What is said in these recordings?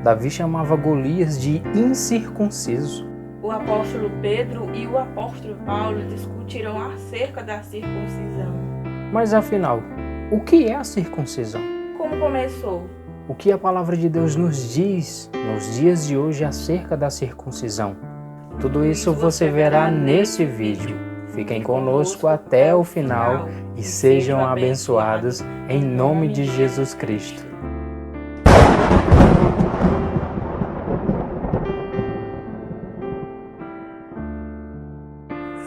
Davi chamava Golias de incircunciso. O apóstolo Pedro e o apóstolo Paulo discutiram acerca da circuncisão. Mas afinal, o que é a circuncisão? Como começou? O que a palavra de Deus nos diz nos dias de hoje acerca da circuncisão? Tudo isso você verá nesse vídeo. Fiquem conosco até o final e sejam abençoados em nome de Jesus Cristo.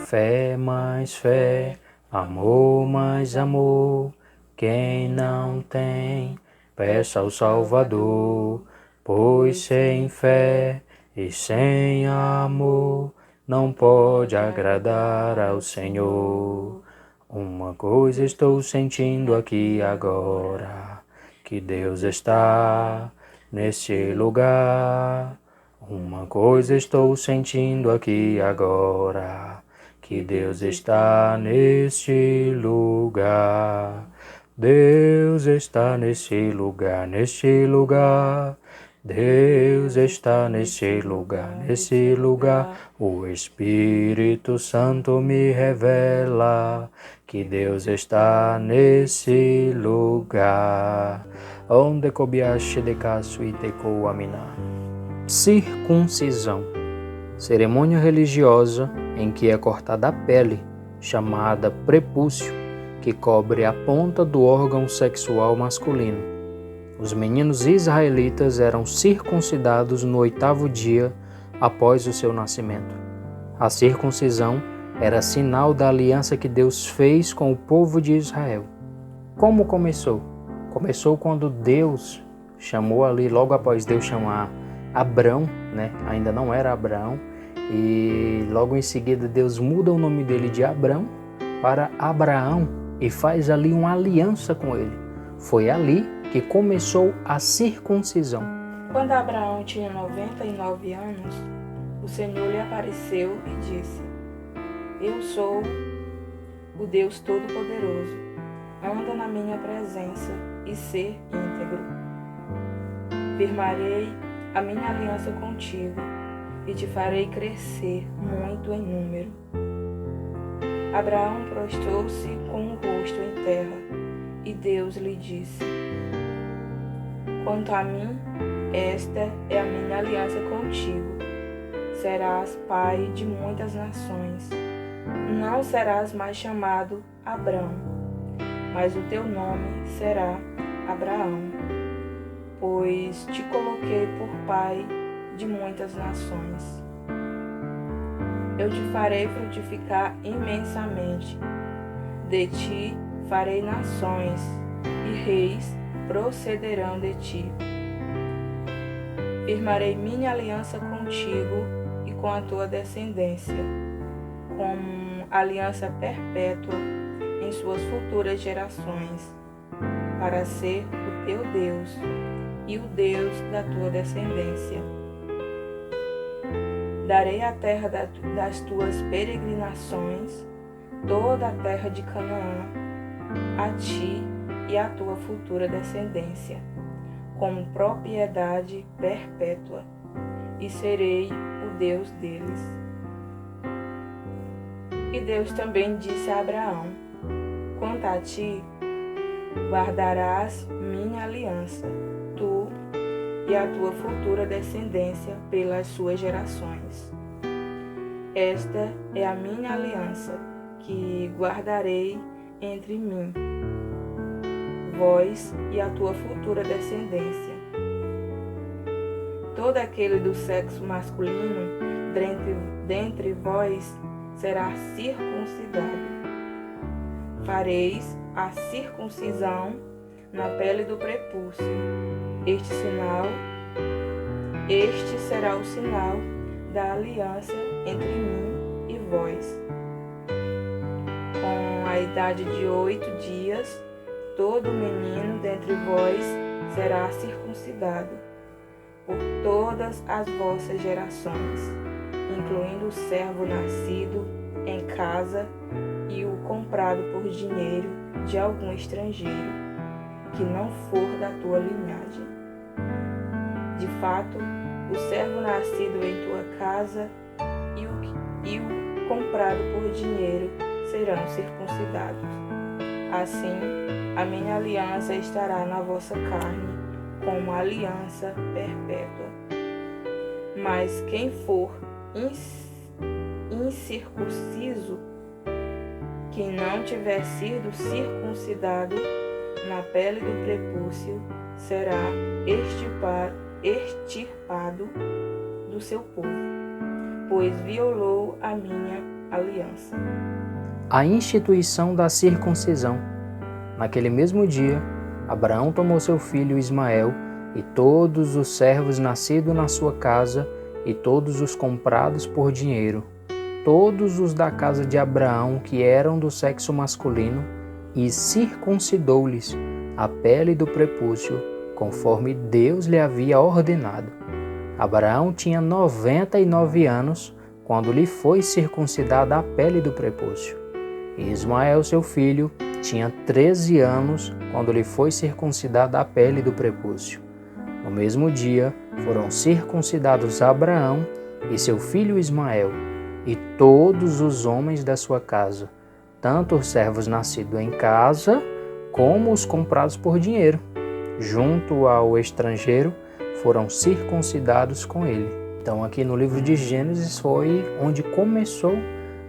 Fé mais fé, amor mais amor, quem não tem, peça ao Salvador, pois sem fé e sem amor, não pode agradar ao Senhor. Uma coisa estou sentindo aqui agora, que Deus está neste lugar. Uma coisa estou sentindo aqui agora, que Deus está neste lugar. Deus está neste lugar, neste lugar. Deus está neste lugar, nesse lugar. O Espírito Santo me revela que Deus está nesse lugar. Onde cobiaste de caso e teco aminar. Circuncisão. Cerimônia religiosa em que é cortada a pele, chamada prepúcio, que cobre a ponta do órgão sexual masculino. Os meninos israelitas eram circuncidados no 8º dia após o seu nascimento. A circuncisão era sinal da aliança que Deus fez com o povo de Israel. Como começou? Começou quando Deus chamou ali, logo após Deus chamar Abrão, ainda não era Abraão, e logo em seguida Deus muda o nome dele de Abrão para Abraão e faz ali uma aliança com ele. Foi ali que começou a circuncisão. Quando Abraão tinha 99 anos, o Senhor lhe apareceu e disse: Eu sou o Deus Todo-Poderoso. Anda na minha presença e ser íntegro. Firmarei a minha aliança contigo e te farei crescer muito em número. Abraão prostrou-se com o rosto em terra e Deus lhe disse: Quanto a mim, esta é a minha aliança contigo. Serás pai de muitas nações. Não serás mais chamado Abrão, mas o teu nome será Abraão, pois te coloquei por pai de muitas nações. Eu te farei frutificar imensamente. De ti farei nações, e reis procederão de ti. Firmarei minha aliança contigo e com a tua descendência, como aliança perpétua em suas futuras gerações, para ser o teu Deus e o Deus da tua descendência. Darei a terra das tuas peregrinações, toda a terra de Canaã, a ti e à tua futura descendência, como propriedade perpétua, e serei o Deus deles. E Deus também disse a Abraão: Quanto a ti, guardarás minha aliança, tu e a tua futura descendência pelas suas gerações. Esta é a minha aliança que guardarei entre mim, vós e a tua futura descendência. Todo aquele do sexo masculino dentre vós será circuncidado. Fareis a circuncisão na pele do prepúcio. Este será o sinal da aliança entre mim e vós. Com a idade de 8 dias, todo menino dentre vós será circuncidado por todas as vossas gerações, incluindo o servo nascido em casa e o comprado por dinheiro de algum estrangeiro, que não for da tua linhagem. De fato, o servo nascido em tua casa e o comprado por dinheiro serão circuncidados. Assim, a minha aliança estará na vossa carne, como aliança perpétua. Mas quem for incircunciso, que não tiver sido circuncidado na pele do prepúcio, será extirpado do seu povo, pois violou a minha aliança. A instituição da circuncisão. Naquele mesmo dia, Abraão tomou seu filho Ismael e todos os servos nascidos na sua casa e todos os comprados por dinheiro, todos os da casa de Abraão que eram do sexo masculino, e circuncidou-lhes a pele do prepúcio, conforme Deus lhe havia ordenado. Abraão tinha 99 anos quando lhe foi circuncidada a pele do prepúcio. E Ismael, seu filho, tinha 13 anos quando lhe foi circuncidada a pele do prepúcio. No mesmo dia foram circuncidados Abraão e seu filho Ismael, e todos os homens da sua casa, tanto os servos nascidos em casa, como os comprados por dinheiro, junto ao estrangeiro, foram circuncidados com ele. Então aqui no livro de Gênesis foi onde começou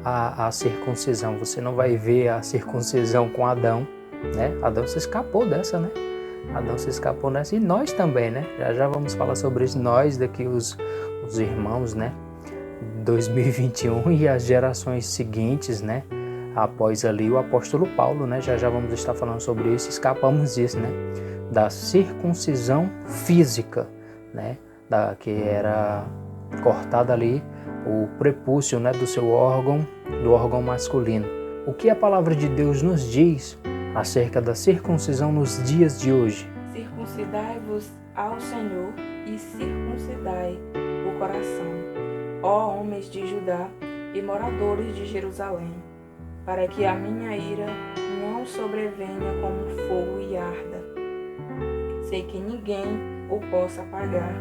a circuncisão. Você não vai ver a circuncisão com Adão, né? Adão se escapou dessa, né? Adão se escapou dessa, e nós também, né? Já vamos falar sobre isso, nós daqui, os irmãos, né? 2021 e as gerações seguintes, né? Após ali o apóstolo Paulo, né? Já vamos estar falando sobre isso, escapamos disso, né? Da circuncisão física, né? Que era cortada ali o prepúcio, né? Do órgão masculino. O que a palavra de Deus nos diz acerca da circuncisão nos dias de hoje? Circuncidai-vos ao Senhor e circuncidai o coração, ó homens de Judá e moradores de Jerusalém, para que a minha ira não sobrevenha como fogo e arda. Sei que ninguém o possa apagar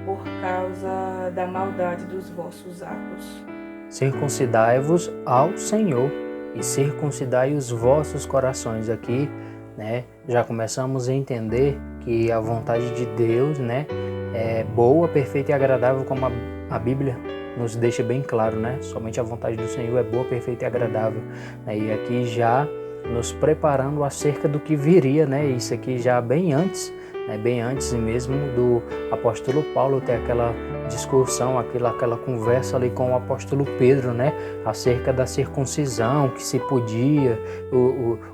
por causa da maldade dos vossos atos. Circuncidai-vos ao Senhor e circuncidai os vossos corações. Aqui, né, já começamos a entender que a vontade de Deus, né, é boa, perfeita e agradável, como a Bíblia nos deixa bem claro, né? Somente a vontade do Senhor é boa, perfeita e agradável. E aqui já nos preparando acerca do que viria, né? Isso aqui já bem antes, né? Bem antes mesmo do apóstolo Paulo ter aquela discussão, aquela conversa ali com o apóstolo Pedro, né? Acerca da circuncisão, que se podia,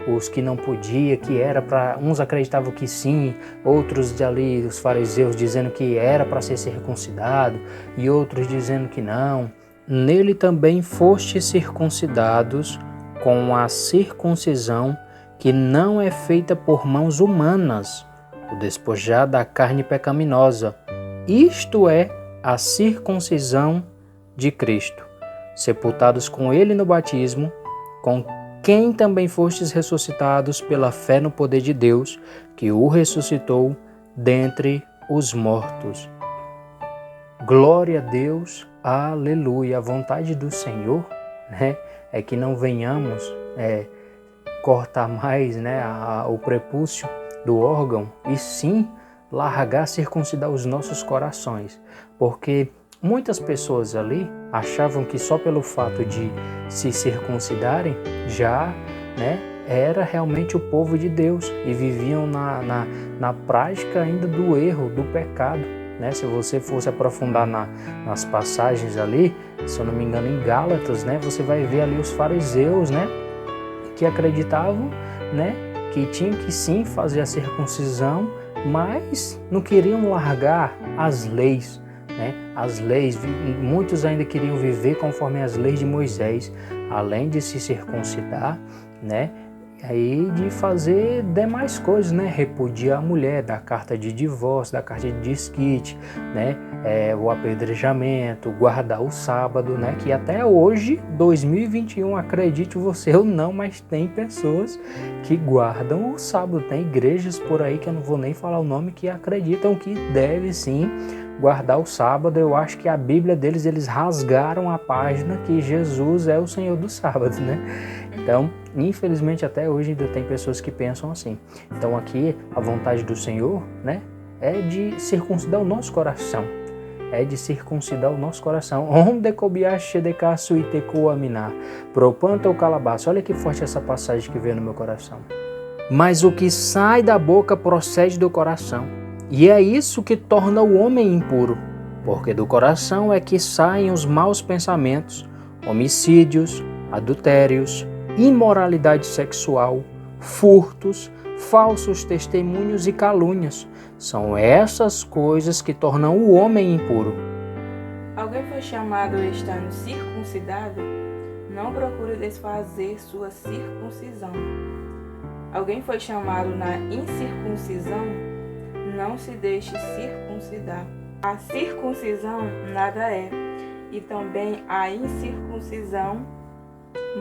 os que não podia, que era para... Uns acreditavam que sim, outros ali, os fariseus, dizendo que era para ser circuncidado, e outros dizendo que não. Nele também fostes circuncidados com a circuncisão que não é feita por mãos humanas, o despojar da carne pecaminosa, isto é, a circuncisão de Cristo, sepultados com ele no batismo, com quem também fostes ressuscitados pela fé no poder de Deus, que o ressuscitou dentre os mortos. Glória a Deus, aleluia. A vontade do Senhor, né, é que não venhamos cortar mais, né, o prepúcio do órgão, e sim largar, circuncidar os nossos corações, porque muitas pessoas ali achavam que só pelo fato de se circuncidarem já, né, era realmente o povo de Deus, e viviam na prática ainda do erro, do pecado, né? Se você fosse aprofundar nas passagens ali, se eu não me engano em Gálatas, né, você vai ver ali os fariseus, né, que acreditavam, né, que tinham que sim fazer a circuncisão, mas não queriam largar as leis, né? As leis, muitos ainda queriam viver conforme as leis de Moisés, além de se circuncidar, né? E aí de fazer demais coisas, né? Repudiar a mulher, dar carta de divórcio, dar carta de desquite, né? O apedrejamento, guardar o sábado, né? Que até hoje, 2021, acredite você ou não, mas tem pessoas que guardam o sábado. Tem igrejas por aí, que eu não vou nem falar o nome, que acreditam que deve sim guardar o sábado. Eu acho que a Bíblia deles, eles rasgaram a página que Jesus é o Senhor do sábado, né? Então, infelizmente, até hoje ainda tem pessoas que pensam assim. Então aqui, a vontade do Senhor, né, é de circuncidar o nosso coração. É de circuncidar o nosso coração. Onde cobiaste de caço e teco aminar. Propanta o calabaço. Olha que forte essa passagem que veio no meu coração. Mas o que sai da boca procede do coração. E é isso que torna o homem impuro. Porque do coração é que saem os maus pensamentos, homicídios, adultérios, imoralidade sexual, furtos, falsos testemunhos e calúnias. São essas coisas que tornam o homem impuro. Alguém foi chamado estando circuncidado? Não procure desfazer sua circuncisão. Alguém foi chamado na incircuncisão? Não se deixe circuncidar. A circuncisão nada é, e também a incircuncisão,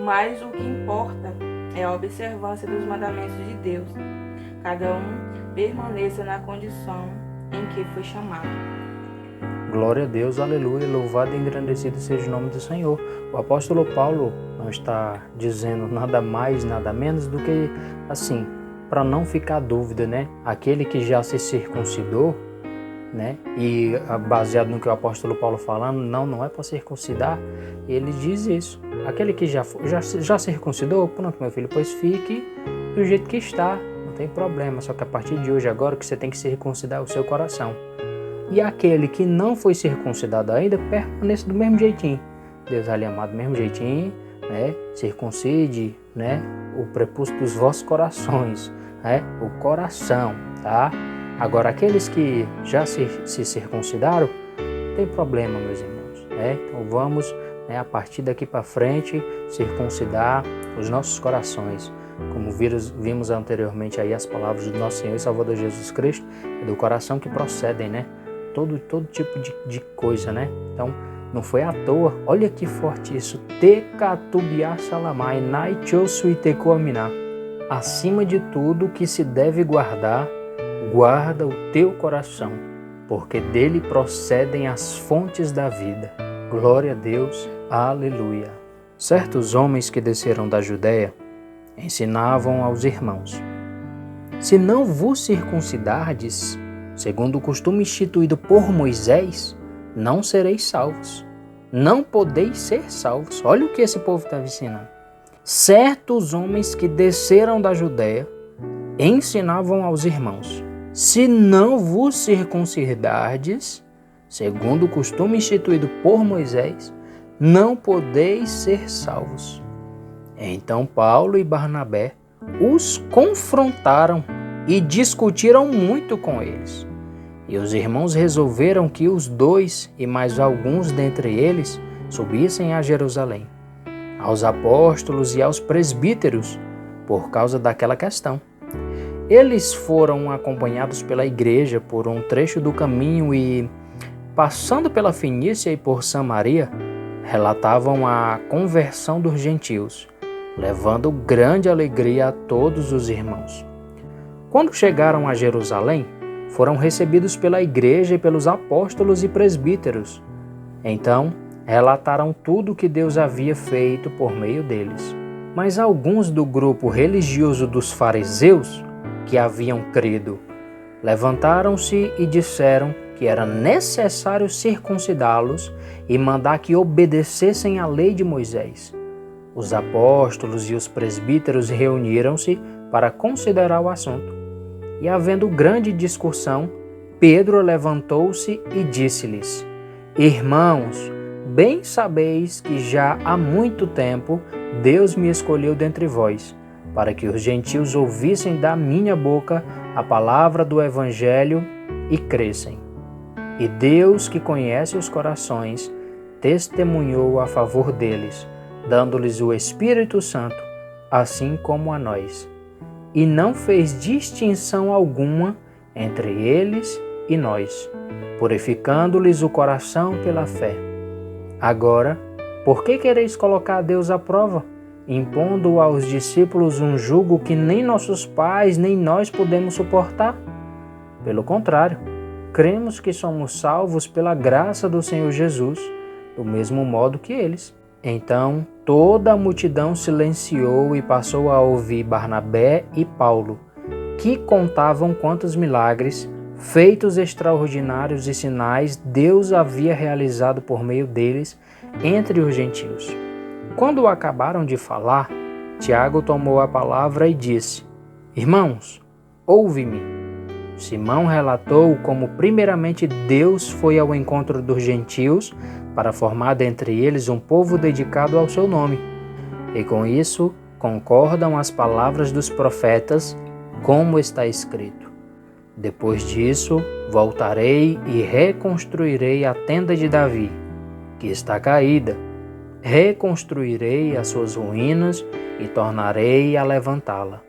mas o que importa é a observância dos mandamentos de Deus. Cada um permaneça na condição em que foi chamado. Glória a Deus, aleluia, louvado e engrandecido seja o nome do Senhor. O apóstolo Paulo não está dizendo nada mais, nada menos do que assim, para não ficar dúvida, né? Aquele que já se circuncidou, né? E baseado no que o apóstolo Paulo falando, não é para circuncidar, ele diz isso. Aquele que já circuncidou, pronto, meu filho, pois fique do jeito que está, não tem problema, só que a partir de hoje agora que você tem que circuncidar o seu coração. E aquele que não foi circuncidado ainda, permaneça do mesmo jeitinho. Deus ali amado, do mesmo jeitinho, né? Circuncide, né? O prepúcio dos vossos corações, né? O coração, tá? Agora, aqueles que já se circuncidaram, não tem problema, meus irmãos, né? Então vamos, né, a partir daqui para frente, circuncidar os nossos corações. Como vimos anteriormente aí as palavras do nosso Senhor e Salvador Jesus Cristo, é do coração que procedem, né? Todo tipo de coisa, né? Então, não foi à toa. Olha que forte isso. Acima de tudo que se deve guardar, guarda o teu coração, porque dele procedem as fontes da vida. Glória a Deus. Aleluia. Certos homens que desceram da Judéia ensinavam aos irmãos: se não vos circuncidardes, segundo o costume instituído por Moisés, não sereis salvos. Não podeis ser salvos. Olha o que esse povo estava ensinando. Certos homens que desceram da Judéia ensinavam aos irmãos: se não vos circuncidardes, segundo o costume instituído por Moisés, não podeis ser salvos. Então Paulo e Barnabé os confrontaram e discutiram muito com eles. E os irmãos resolveram que os dois e mais alguns dentre eles subissem a Jerusalém, aos apóstolos e aos presbíteros, por causa daquela questão. Eles foram acompanhados pela igreja por um trecho do caminho e, passando pela Fenícia e por Samaria, relatavam a conversão dos gentios, levando grande alegria a todos os irmãos. Quando chegaram a Jerusalém, foram recebidos pela igreja e pelos apóstolos e presbíteros. Então, relataram tudo o que Deus havia feito por meio deles. Mas alguns do grupo religioso dos fariseus, que haviam crido, levantaram-se e disseram que era necessário circuncidá-los e mandar que obedecessem à lei de Moisés. Os apóstolos e os presbíteros reuniram-se para considerar o assunto. E, havendo grande discussão, Pedro levantou-se e disse-lhes: irmãos, bem sabeis que já há muito tempo Deus me escolheu dentre vós, para que os gentios ouvissem da minha boca a palavra do Evangelho e crescem. E Deus, que conhece os corações, testemunhou a favor deles, dando-lhes o Espírito Santo, assim como a nós, e não fez distinção alguma entre eles e nós, purificando-lhes o coração pela fé. Agora, por que quereis colocar a Deus à prova, impondo aos discípulos um jugo que nem nossos pais nem nós podemos suportar? Pelo contrário, cremos que somos salvos pela graça do Senhor Jesus, do mesmo modo que eles. Então toda a multidão silenciou e passou a ouvir Barnabé e Paulo, que contavam quantos milagres, feitos extraordinários e sinais Deus havia realizado por meio deles entre os gentios. Quando acabaram de falar, Tiago tomou a palavra e disse: Irmãos, ouve-me. Simão relatou como primeiramente Deus foi ao encontro dos gentios para formar dentre eles um povo dedicado ao seu nome. E com isso concordam as palavras dos profetas, como está escrito: Depois disso, voltarei e reconstruirei a tenda de Davi, que está caída. Reconstruirei as suas ruínas e tornarei a levantá-la,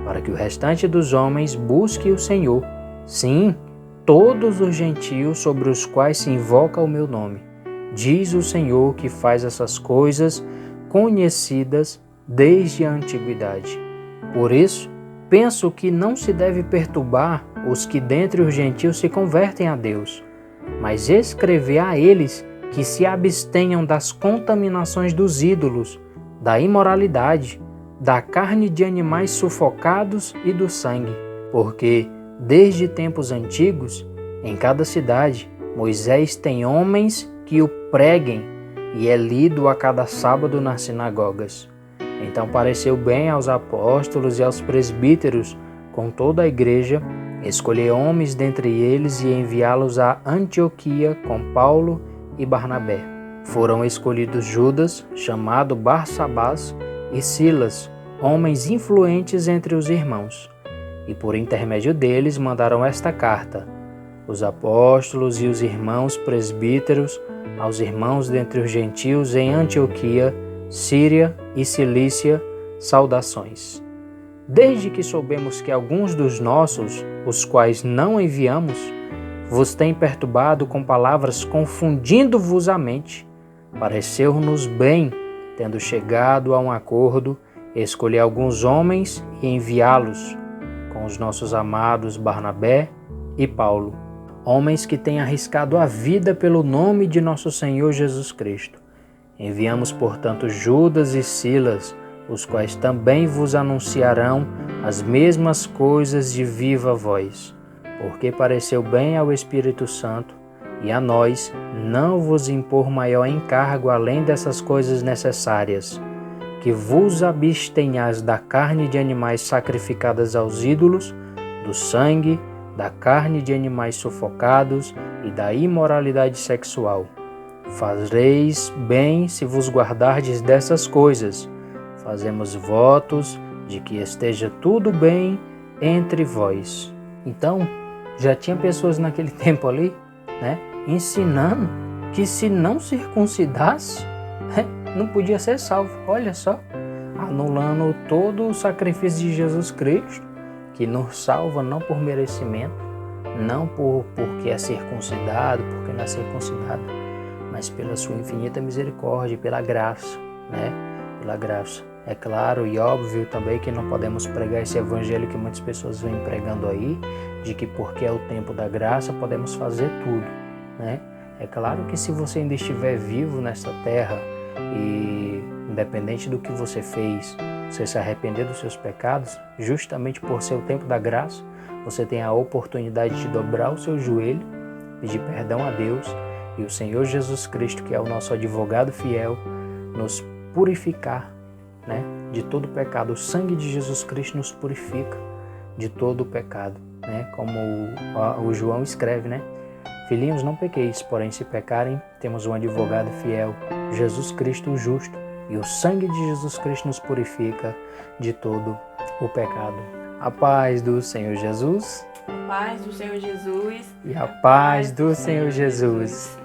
para que o restante dos homens busque o Senhor, sim, todos os gentios sobre os quais se invoca o meu nome. Diz o Senhor que faz essas coisas conhecidas desde a antiguidade. Por isso, penso que não se deve perturbar os que dentre os gentios se convertem a Deus, mas escrever a eles que se abstenham das contaminações dos ídolos, da imoralidade, da carne de animais sufocados e do sangue, porque, desde tempos antigos, em cada cidade, Moisés tem homens que o preguem e é lido a cada sábado nas sinagogas. Então pareceu bem aos apóstolos e aos presbíteros, com toda a igreja, escolher homens dentre eles e enviá-los a Antioquia com Paulo e Barnabé. Foram escolhidos Judas, chamado Barsabás, e Silas, homens influentes entre os irmãos, e por intermédio deles mandaram esta carta: os apóstolos e os irmãos presbíteros, aos irmãos dentre os gentios em Antioquia, Síria e Cilícia, saudações. Desde que soubemos que alguns dos nossos, os quais não enviamos, vos têm perturbado com palavras confundindo-vos a mente, pareceu-nos bem, tendo chegado a um acordo, escolher alguns homens e enviá-los com os nossos amados Barnabé e Paulo, homens que têm arriscado a vida pelo nome de nosso Senhor Jesus Cristo. Enviamos, portanto, Judas e Silas, os quais também vos anunciarão as mesmas coisas de viva voz, porque pareceu bem ao Espírito Santo e a nós não vos impor maior encargo além dessas coisas necessárias, que vos abstenhais da carne de animais sacrificadas aos ídolos, do sangue, da carne de animais sufocados e da imoralidade sexual. Fazeis bem se vos guardardes dessas coisas. Fazemos votos de que esteja tudo bem entre vós. Então, já tinha pessoas naquele tempo ali, ensinando que se não circuncidasse, não podia ser salvo. Olha só, anulando todo o sacrifício de Jesus Cristo, que nos salva não por merecimento, não porque é circuncidado, porque não é circuncidado, mas pela sua infinita misericórdia, pela graça, Pela graça. É claro e óbvio também que não podemos pregar esse evangelho que muitas pessoas vêm pregando aí, de que porque é o tempo da graça podemos fazer tudo, É claro que se você ainda estiver vivo nesta terra e independente do que você fez, você se arrepender dos seus pecados, justamente por ser o tempo da graça, você tem a oportunidade de dobrar o seu joelho, pedir perdão a Deus e o Senhor Jesus Cristo, que é o nosso advogado fiel, nos purificar, de todo o pecado. O sangue de Jesus Cristo nos purifica de todo o pecado, Como o João escreve, Filhinhos, não pequeis, porém se pecarem, temos um advogado fiel, Jesus Cristo o justo, e o sangue de Jesus Cristo nos purifica de todo o pecado. A paz do Senhor Jesus. A paz do Senhor Jesus. E a paz do Senhor Jesus.